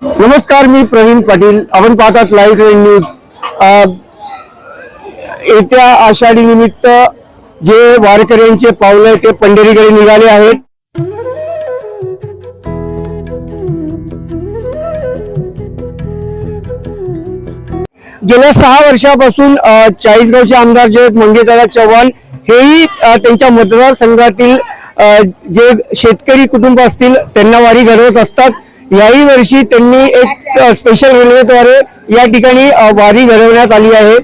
नमस्कार, मी प्रवीण पाटील. आपण पाहतात लाईव्ह ट्रेन न्यूज. येत्या आषाढी निमित्त जे वारकऱ्यांचे पावलं ते पंढरीकडे निघाले आहेत. गेल्या 6 वर्षापासून चाळीसगावचे आमदार जे मंगेशदादा चव्हाण हेही त्यांच्या मतदारसंघातील जे शेतकरी कुटुंब असतील त्यांना वारी घडवत असतात. याही वर्षी त्यांनी एक स्पेशल रेल्वेद्वारे या ठिकाणी वारी घडवण्यात आली आहे.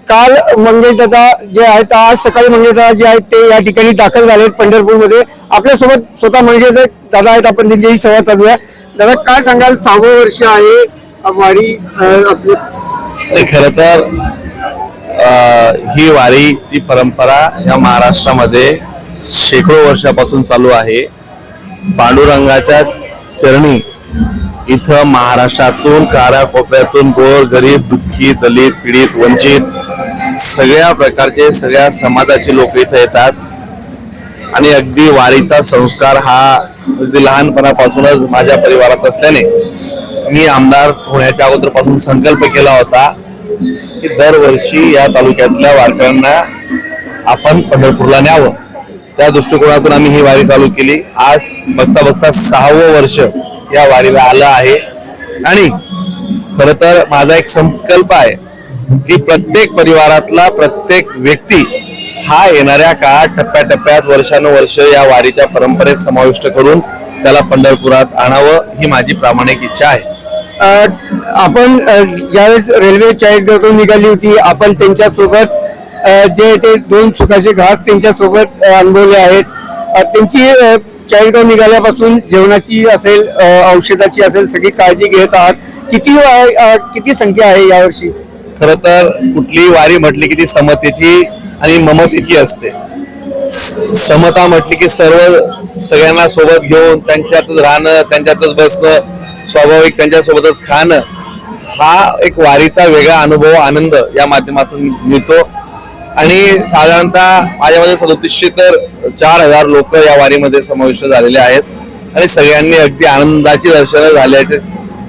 काल मंगेशदादा जे आहेत, आज सकाळी मंगेशदादा जे आहेत ते या ठिकाणी दाखल झाले पंढरपूरमध्ये. आपल्यासोबत स्वतः मंगेशदादा आहेत, आपण त्यांच्याशी संवाद साधूया. दादा, काय सांगाल, 6वं वर्ष आहे वारी आपली? खर तर ही वारी ती परंपरा या महाराष्ट्रामध्ये शेकडो वर्षापासून चालू आहे. पांडुरंगाच्या चरणी इथं महाराष्ट्रातून कानाकोपऱ्यातून गोर गरीब दुःखी दलित पीडित वंचित सगळ्या प्रकारचे सगळ्या समाजाचे लोक इथं येतात. आणि अगदी वारीचा संस्कार हा अगदी लहानपणापासूनच माझ्या परिवारात असल्याने मी आमदार होण्याच्या अगोदरपासून संकल्प केला होता की दरवर्षी या तालुक्यातल्या वारकऱ्यांना आपण पंढरपूरला न्यावं. त्या दृष्टिकोनातून आम्ही ही वारी चालू केली. आज बघता बघता 6वं वर्ष या वारीला आलं आहे. आणि खर तर माझा एक संकल्प आहे की प्रत्येक परिवारातला प्रत्येक व्यक्ती हा येणाऱ्या काळात टप्प्याटप्प्यात वर्षानुवर्ष या वारीच्या परंपरेत समाविष्ट करून त्याला पंढरपुरात आणावं, ही माझी प्रामाणिक इच्छा आहे. आपण ज्यावेळेस रेल्वे चाळीसगावतून निघाली होती, आपण त्यांच्यासोबत जे ते 2 सुखाचे घास त्यांच्यासोबत अनुभवले आहेत. त्यांची चाळीसगाव निघाल्यापासून जेवणाची असेल, औषधाची असेल, सगळी काळजी घेत आहात. किती संख्या आहे यावर्षी? खर तर कुठलीही वारी म्हटली की ती समतेची आणि ममतेची असते. समता म्हटली की सगळ्यांना सोबत घेऊन त्यांच्यातच राहणं, त्यांच्यातच बसणं, स्वाभाविक त्यांच्यासोबतच खाणं, हा एक वारीचा वेगळा अनुभव आनंद या माध्यमातून मिळतो. आणि साधारणतः माझ्यामध्ये 3700 तर 4000 लोक या वारीमध्ये समाविष्ट झालेले आहेत. आणि सगळ्यांनी अगदी आनंदाची दर्शनं झाल्याचे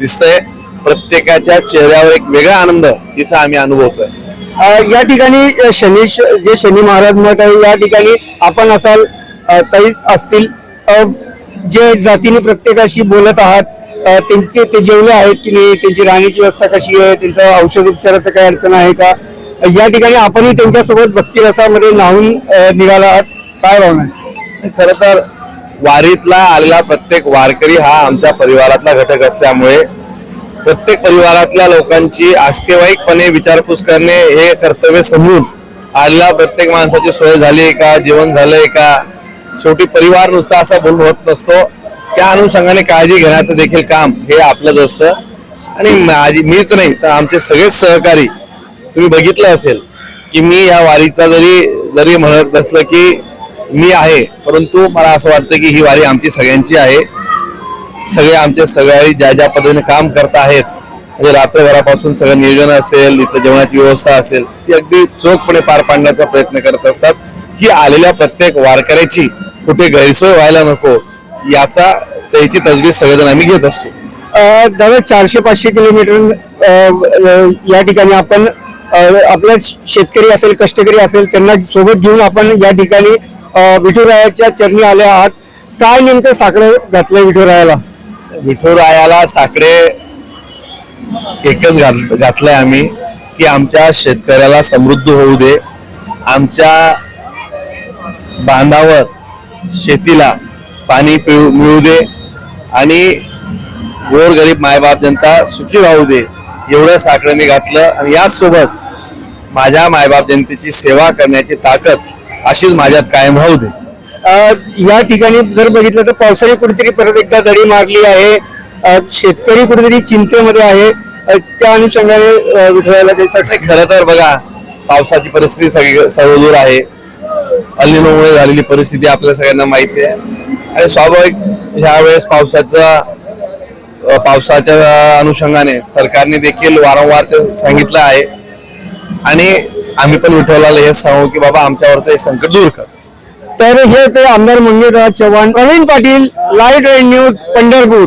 दिसतंय. प्रत्येकाच्या चेहऱ्यावर एक वेगळा आनंद इथं आम्ही अनुभवतोय. या ठिकाणी जे शनी महाराज मठ आहे, या ठिकाणी आपण असाल, ताई असतील, जे जातीने प्रत्येकाशी बोलत आहात, त्यांचे ते जेवले आहेत की नाही, त्यांची राहण्याची व्यवस्था कशी आहे, त्यांचं औषध उपचाराचं काही अडचण आहे का? या ठिकाणी आपणही त्यांच्यासोबत भक्तिरसामध्ये न्हावून निघाला आहात. काय भावना आहे? खरं तर वारीतला आलेला प्रत्येक वारकरी हा आमच्या परिवारातला घटक असल्यामुळे प्रत्येक परिवारातल्या लोकांची आस्थेवाईकपणे विचारपूस करणे हे कर्तव्य समजून आलेला प्रत्येक माणसाची सोय झाली का, जेवण झालंय का, शेवटी परिवार नुसता असा बोलून होत नसतो. त्या अनुषंगाने काळजी घेण्याचं देखील काम हे आपलंच असतं. आणि मीच नाही तर आमचे सगळेच सहकारी, तुम्ही बघितलं असेल की मी या वारीचा जरी म्हणत असलं की मी आहे, परंतु मला असं वाटतं की ही वारी आमची सगळ्यांची आहे. सगळे आमचे सगळे ज्या पद्धतीने काम करत आहेत, म्हणजे रात्रभरापासून सगळं नियोजन असेल, इथलं जेवणाची व्यवस्था असेल, ती अगदी चोखपणे पार पाडण्याचा प्रयत्न करत असतात की आलेल्या प्रत्येक वारकऱ्याची कुठे गैरसोय व्हायला नको, त्याची तजवीज सगळेजण आम्ही घेत असतो. दादा, 400-500 किलोमीटर या ठिकाणी आपण आपल्या शेतकरी असेल, कष्टकरी असेल, त्यांना सोबत घेऊन आपण या ठिकाणी विठुरायाच्या चरणी आले आहात. काय नेमकं साकडं घातलंय विठुरायाला? विठुरायाला साकडे एकच घातलंय आम्ही की आमच्या शेतकऱ्याला समृद्ध होऊ दे, आमच्या बांधावर शेतीला पाणी मिळू दे आणि गोरगरीब मायबाप जनता सुखी राहू दे, एवढं साकडं मी घातलं. आणि याचसोबत माझ्या मायबाप जनतेची सेवा करण्याची ताकद अशीच माझ्यात कायम राहू दे. या ठिकाणी जर बघितलं तर पावसाने कुठेतरी परत एकदा दडी मारली आहे. शेतकरी कुठेतरी चिंतेमध्ये आहे. त्या अनुषंगाने विठुरायाला काही खरं तर बघा, पावसाची परिस्थिती सर्वदूर आहे. अल्निनोमुळे झालेली परिस्थिती आपल्या सगळ्यांना माहिती आहे. आणि स्वाभाविक ह्या वेळेस पावसाच्या अनुषंगाने सरकारने देखील वारंवार ते सांगितलं आहे. आणि आम्ही पण विठ्ठलाला हेच सांगू की बाबा आमच्यावरचं हे संकट दूर कर. तर हे ते आमदार मंगेशदादा Chavan, Pravin Patil, live train news, Pandharpur.